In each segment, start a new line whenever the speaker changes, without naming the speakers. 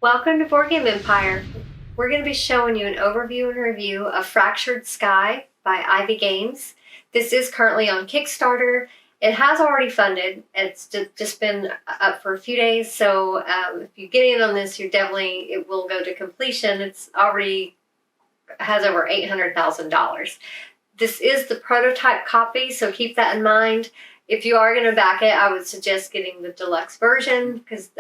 Welcome to Board Game Empire. We're going to be showing you an overview and review of Fractured Sky by Ivy Games. This is currently on Kickstarter. It has already funded. It's just been up for a few days, so if you get in on this, it will go to completion. It's already has over $800,000. This is the prototype copy, so keep that in mind. If you are going to back it, I would suggest getting the deluxe version because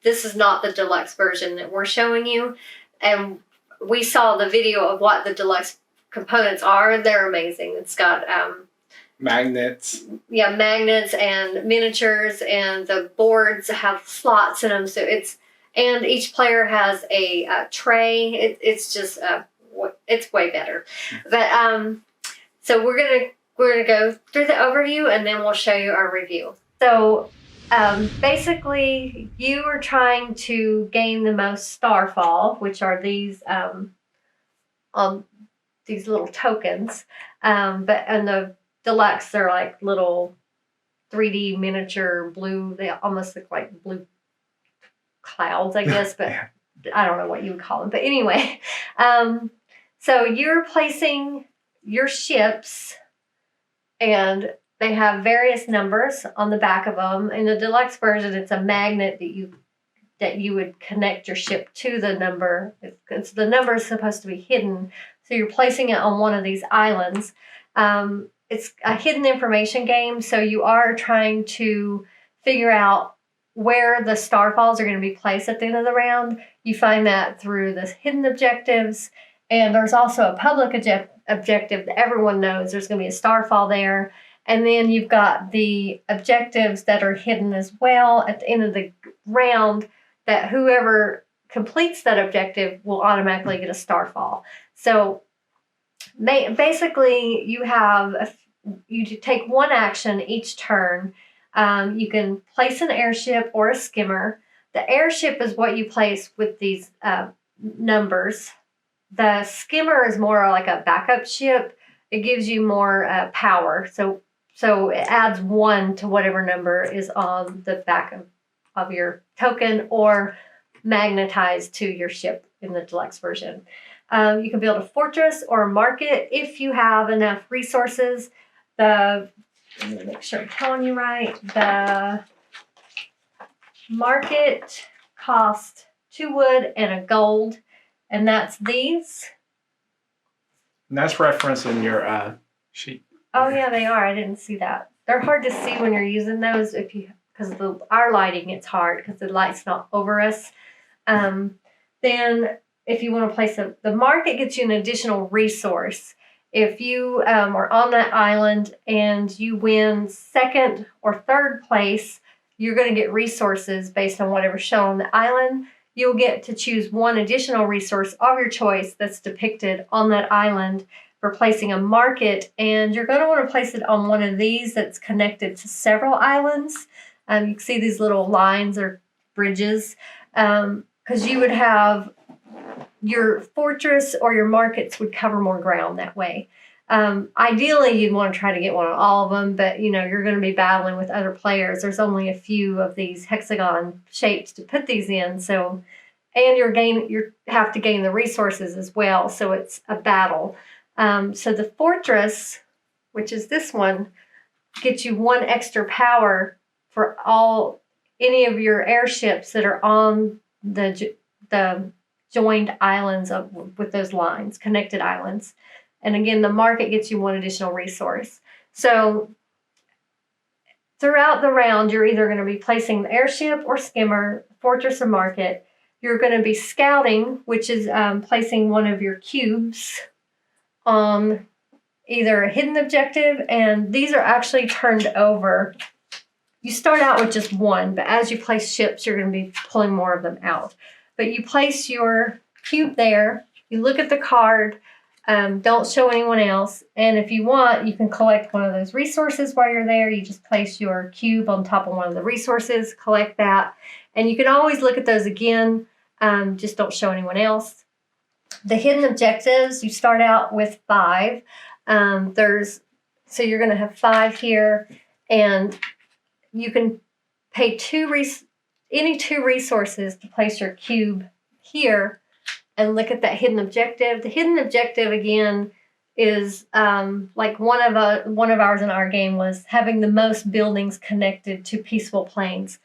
this is not the deluxe version that we're showing you. And we saw the video of what the deluxe components are. They're amazing. It's got
magnets.
Yeah, magnets and miniatures, and the boards have slots in them. So and each player has a tray. It's way better. But so we're gonna go through the overview and then we'll show you our review. So basically, you are trying to gain the most starfall, which are these little tokens. But in the deluxe, they're like little 3D miniature blue. They almost look like blue clouds, I guess, but I don't know what you would call them. But anyway, so you're placing your ships, and they have various numbers on the back of them. In the deluxe version, it's a magnet that you would connect your ship to the number. The number is supposed to be hidden, so you're placing it on one of these islands. It's a hidden information game, so you are trying to figure out where the starfalls are going to be placed at the end of the round. You find that through the hidden objectives, and there's also a public objective that everyone knows there's going to be a starfall there. And then you've got the objectives that are hidden as well at the end of the round, that whoever completes that objective will automatically get a starfall. So basically, you take one action each turn. You can place an airship or a skimmer. The airship is what you place with these numbers. The skimmer is more like a backup ship. It gives you more power. So it adds 1 to whatever number is on the back of your token or magnetized to your ship in the deluxe version. You can build a fortress or a market if you have enough resources. Let me make sure I'm telling you right. The market costs 2 wood and a gold, and that's these.
And that's referenced in your sheet.
Oh yeah, they are. I didn't see that. They're hard to see when you're using those because our lighting, it's hard because the light's not over us. Then if you want to place the market gets you an additional resource. If you are on that island and you win 2nd or 3rd place, you're going to get resources based on whatever's shown on the island. You'll get to choose one additional resource of your choice that's depicted on that island for placing a market, and you're going to want to place it on one of these that's connected to several islands. You can see these little lines or bridges, because you would have your fortress or your markets would cover more ground that way. Ideally, you'd want to try to get one on all of them, but you're going to be battling with other players. There's only a few of these hexagon shapes to put these in, so and you have to gain the resources as well, so it's a battle. So the fortress, which is this one, gets you 1 extra power for any of your airships that are on the joined islands with those lines, connected islands. And again, the market gets you 1 additional resource. So throughout the round, you're either going to be placing the airship or skimmer, fortress or market. You're going to be scouting, which is placing one of your cubes on either a hidden objective, and these are actually turned over. You start out with just 1, but as you place ships, you're going to be pulling more of them out. But you place your cube there, you look at the card, don't show anyone else, and if you want, you can collect one of those resources while you're there. You just place your cube on top of one of the resources, collect that, and you can always look at those again, just don't show anyone else. The hidden objectives, you start out with 5. So you're going to have 5 here, and you can pay 2 any 2 resources to place your cube here and look at that hidden objective. The hidden objective, again, is like one of ours in our game was having the most buildings connected to peaceful plains.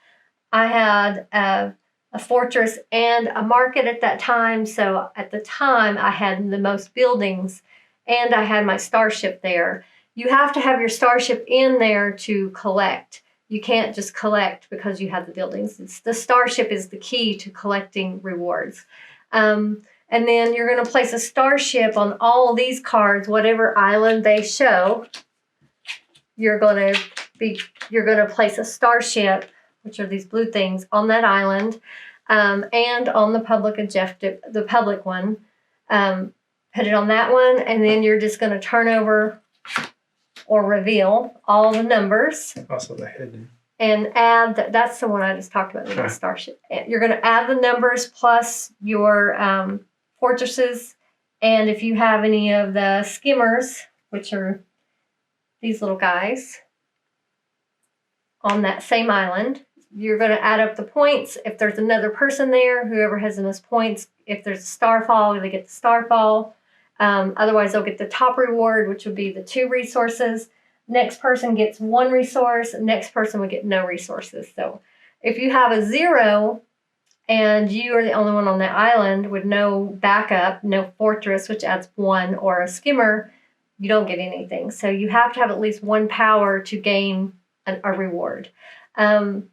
I had a fortress and a market at that time. So at the time, I had the most buildings and I had my starship there. You have to have your starship in there to collect. You can't just collect because you have the buildings. The starship is the key to collecting rewards. And then you're going to place a starship on all of these cards, whatever island they show. You're going to place a starship, which are these blue things, on that island, and on the public objective, the public one. Put it on that one, and then you're just going to turn over or reveal all the numbers.
Also the hidden.
And add, that's the one I just talked about, the starship. You're going to add the numbers plus your fortresses. And if you have any of the skimmers, which are these little guys, on that same island, you're going to add up the points. If there's another person there, whoever has the most points, if there's a starfall, they get the starfall. Otherwise, they'll get the top reward, which would be the 2 resources. Next person gets 1 resource. Next person would get no resources. So if you have a 0 and you are the only one on that island with no backup, no fortress, which adds 1, or a skimmer, you don't get anything. So you have to have at least 1 power to gain a reward. And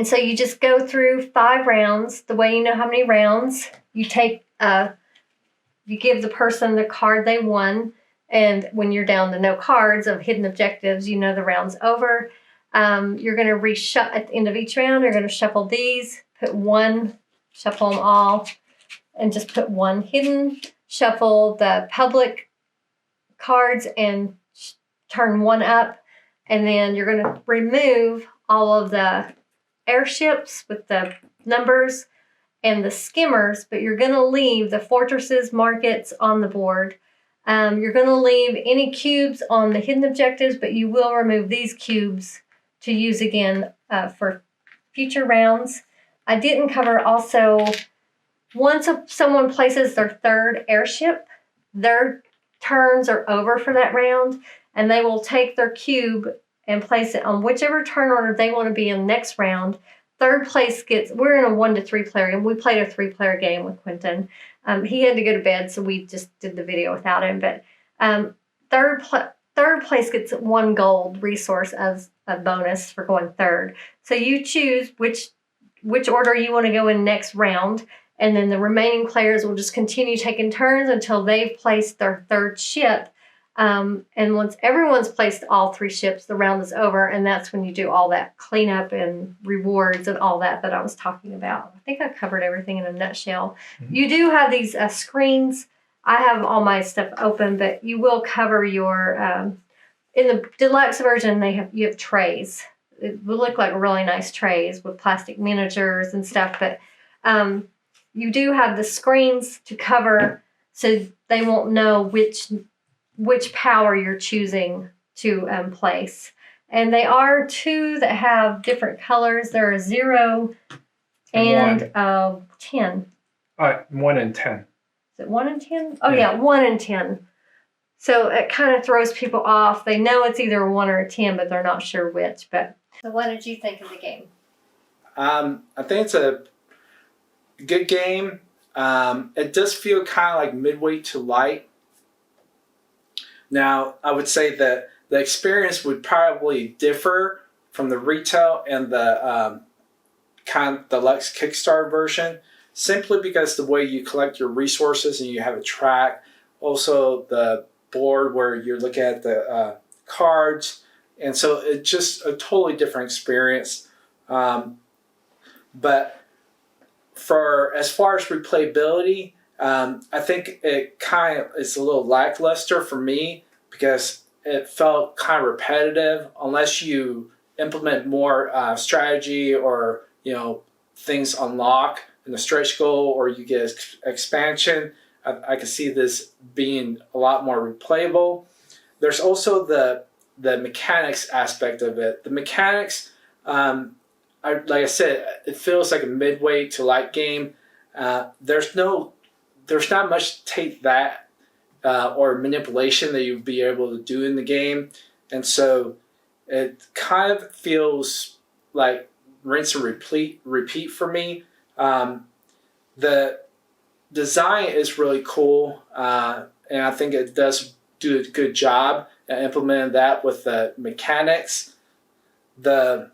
so you just go through 5 rounds. The way you know how many rounds, you take, you give the person the card they won. And when you're down to no cards of hidden objectives, you know the round's over. You're going to reshuffle at the end of each round. You're going to shuffle these, put 1, shuffle them all, and just put 1 hidden. Shuffle the public cards and turn 1 up. And then you're going to remove all of the airships with the numbers and the skimmers, but you're going to leave the fortresses, markets on the board. You're going to leave any cubes on the hidden objectives, but you will remove these cubes to use again for future rounds. I didn't cover also, once someone places their 3rd airship, their turns are over for that round, and they will take their cube and place it on whichever turn order they want to be in next round. 3rd place gets, we're in a 1 to 3 player game. We played a 3-player game with Quentin. He had to go to bed, so we just did the video without him. But third place gets 1 gold resource as a bonus for going 3rd. So you choose which order you want to go in next round, and then the remaining players will just continue taking turns until they've placed their 3rd ship. And once everyone's placed all 3 ships, the round is over, and that's when you do all that cleanup and rewards and all that I was talking about. I think I covered everything in a nutshell. Mm-hmm. You do have these screens. I have all my stuff open, but you will cover your in the deluxe version. You have trays. It will look like really nice trays with plastic miniatures and stuff, but you do have the screens to cover, so they won't know which power you're choosing to place. And they are 2 that have different colors. There are 0 and 10.
1 and 10.
Is it 1 and 10? Oh yeah, 1 and 10. So it kind of throws people off. They know it's either a 1 or a 10, but they're not sure which. But so what did you think of the game?
I think it's a good game. It does feel kind of like midweight to light. Now, I would say that the experience would probably differ from the retail and the kind of deluxe Kickstarter version, simply because the way you collect your resources and you have a track, also the board where you're looking at the cards, and so it's just a totally different experience. But as far as replayability, I think it kind of is a little lackluster for me because it felt kind of repetitive unless you implement more strategy or things unlock in the stretch goal or you get expansion. I could see this being a lot more replayable. There's also the mechanics aspect of it. The mechanics, like I said, it feels like a midway to light game. There's not much to take that or manipulation that you'd be able to do in the game, and so it kind of feels like rinse and repeat for me. The design is really cool, and I think it does do a good job at implementing that with the mechanics. For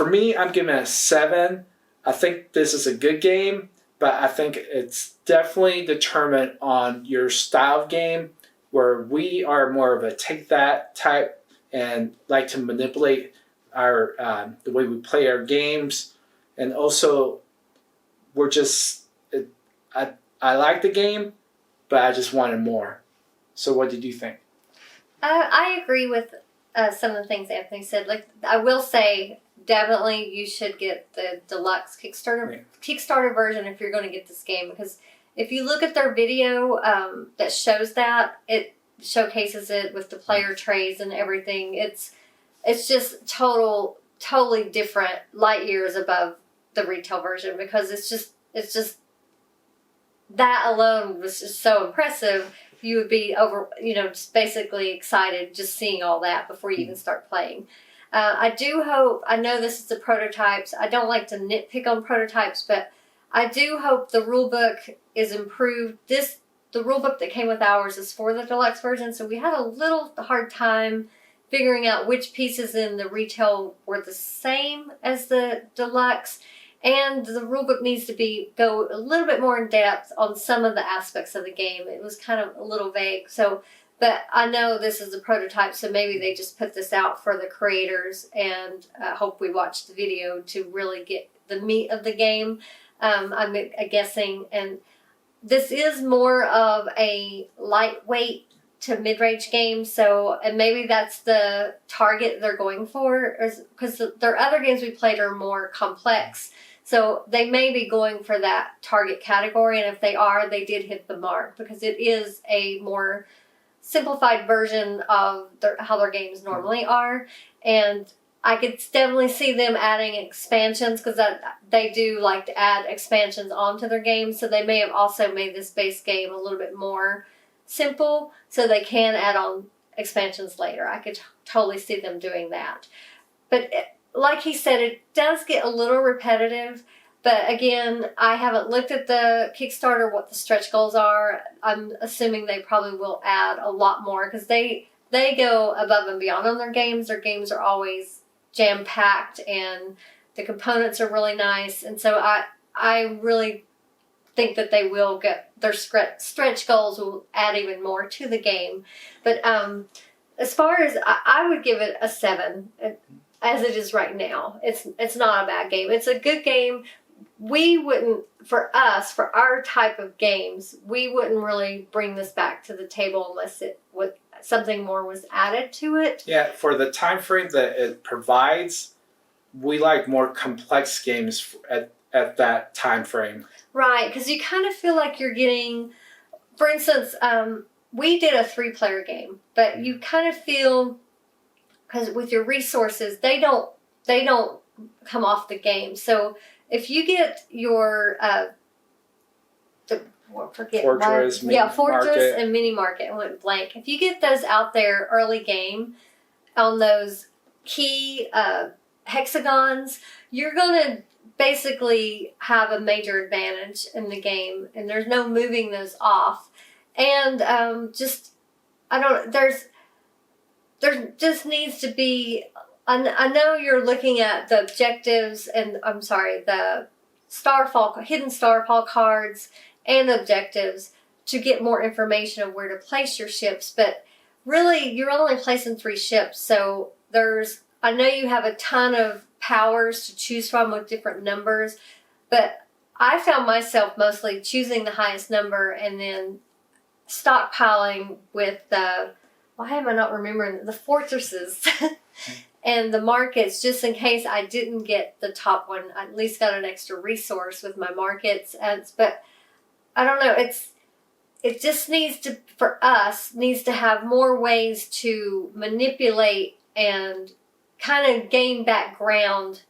me, I'm giving it a 7. I think this is a good game, but I think it's definitely determined on your style of game, where we are more of a take that type and like to manipulate our the way we play our games, and also we're just I like the game, but I just wanted more. So what did you think?
I agree with some of the things Anthony said. Like, I will say, definitely you should get the deluxe Kickstarter version if you're going to get this game, because if you look at their video that shows that, it showcases it with the player trays and everything. It's just totally different, light years above the retail version, because it's just that alone was just so impressive. You would be just basically excited just seeing all that before you even start playing. I do hope, I know this is the prototypes, I don't like to nitpick on prototypes, but I do hope the rulebook is improved. The rulebook that came with ours is for the deluxe version, so we had a little hard time figuring out which pieces in the retail were the same as the deluxe. And the rulebook needs to go a little bit more in depth on some of the aspects of the game. It was kind of a little vague. But I know this is a prototype, so maybe they just put this out for the creators, and hope we watch the video to really get the meat of the game. I'm guessing. And this is more of a lightweight to mid-range game, and maybe that's the target they're going for, because their other games we played are more complex. So they may be going for that target category, and if they are, they did hit the mark, because it is a more simplified version of how their games normally are. And I could definitely see them adding expansions, because they do like to add expansions onto their games. So they may have also made this base game a little bit more simple, so they can add on expansions later. I could totally see them doing that. But like he said, it does get a little repetitive. But again, I haven't looked at the Kickstarter, what the stretch goals are. I'm assuming they probably will add a lot more, because they go above and beyond on their games. Their games are always jam-packed, and the components are really nice. And so I really think that they will get their stretch goals will add even more to the game. But as far as I would give it a 7 as it is right now. It's not a bad game. It's a good game. We wouldn't, for our type of games, we wouldn't really bring this back to the table unless something more was added to it.
Yeah, for the time frame that it provides, we like more complex games at that time frame.
Right, because you kind of feel like you're getting, for instance, we did a 3-player game, but you kind of feel, because with your resources, they don't come off the game. So if you get your
Fortress,
Fortress and Mini Market, I went blank. If you get those out there early game on those key hexagons, you're gonna basically have a major advantage in the game, and there's no moving those off. And there just needs to be, I know you're looking at the objectives and, the hidden Starfall cards and objectives to get more information of where to place your ships, but really you're only placing 3 ships, so I know you have a ton of powers to choose from with different numbers, but I found myself mostly choosing the highest number and then stockpiling with why am I not remembering the fortresses and the markets, just in case I didn't get the top one. I at least got an extra resource with my markets. But I don't know. It just needs to have more ways to manipulate and kind of gain back ground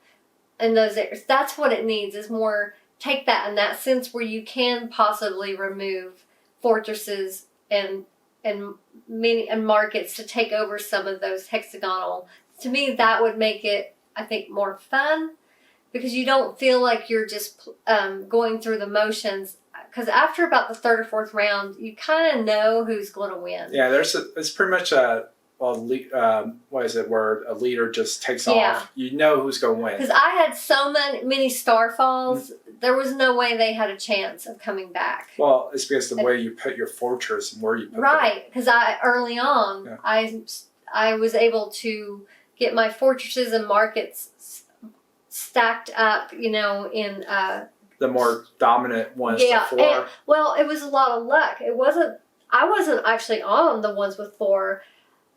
in those areas. That's what it needs, is more take that in that sense where you can possibly remove fortresses and many and markets to take over some of those hexagonal. To me, that would make it, I think, more fun, because you don't feel like you're just going through the motions. Because after about the third or fourth round, you kind of know who's going to win.
Yeah, it's pretty much what is it, where a leader just takes
Yeah.
off. You know who's going to win.
Because I had so many Starfalls, there was no way they had a chance of coming back.
Well, it's because the way you put your fortress and where you put
Right, because early on,
Yeah.
I was able to get my fortresses and markets stacked up, in
the more dominant ones
yeah.
to 4.
And, well, it was a lot of luck. I wasn't actually on the ones with 4.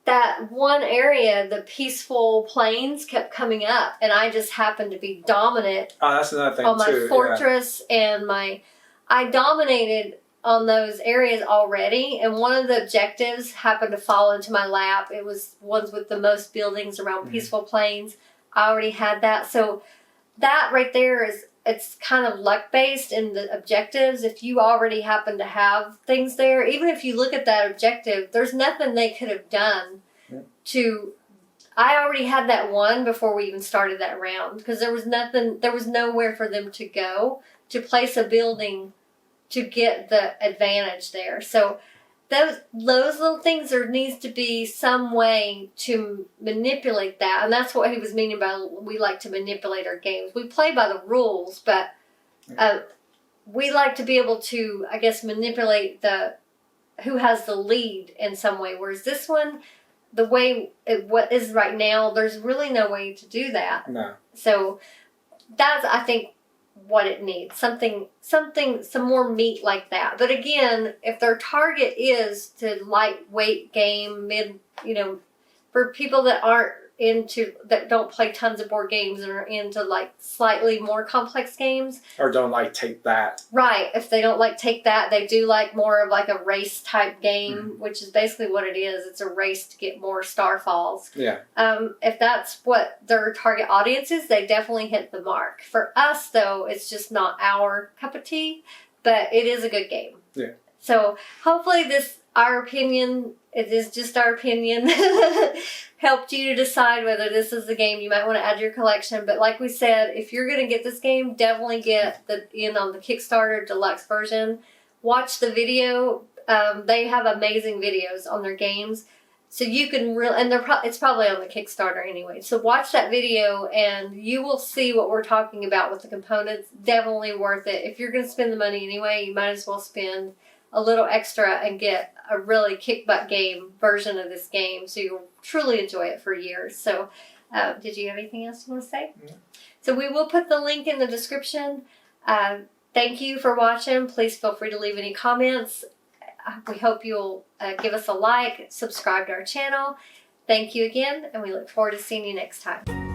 That one area, the peaceful plains, kept coming up, and I just happened to be dominant
Oh, that's another thing
on my
too.
fortress and I dominated on those areas already, and one of the objectives happened to fall into my lap. It was ones with the most buildings around peaceful plains. I already had that, so that right there it's kind of luck based in the objectives. If you already happen to have things there, even if you look at that objective, there's nothing they could have done to. I already had that one before we even started that round, because there was nowhere for them to go to place a building to get the advantage there. So those little things, there needs to be some way to manipulate that, and that's what he was meaning by we like to manipulate our games. We play by the rules, but we like to be able to, I guess, manipulate who has the lead in some way. Whereas this one, the way what is right now, there's really no way to do that.
No.
So that's, I think, what it needs. Some more meat like that. But again, if their target is to lightweight game, for people that that don't play tons of board games and are into like slightly more complex games.
Or don't take that.
Right. If they don't take that, they do like more of like a race type game, which is basically what it is. It's a race to get more Starfalls.
Yeah.
If that's what their target audience is, they definitely hit the mark. For us, though, it's just not our cup of tea, but it is a good game.
Yeah.
So hopefully our opinion, it is just our opinion, helped you to decide whether this is the game you might want to add to your collection. But like we said, if you're going to get this game, definitely get on the Kickstarter deluxe version. Watch the video. They have amazing videos on their games. So you can it's probably on the Kickstarter anyway. So watch that video and you will see what we're talking about with the components. Definitely worth it. If you're going to spend the money anyway, you might as well spend a little extra and get a really kick-butt game version of this game, so you'll truly enjoy it for years. So did you have anything else you want to say?
No.
So we will put the link in the description. Thank you for watching. Please feel free to leave any comments. We hope you'll give us a like, subscribe to our channel. Thank you again, and we look forward to seeing you next time.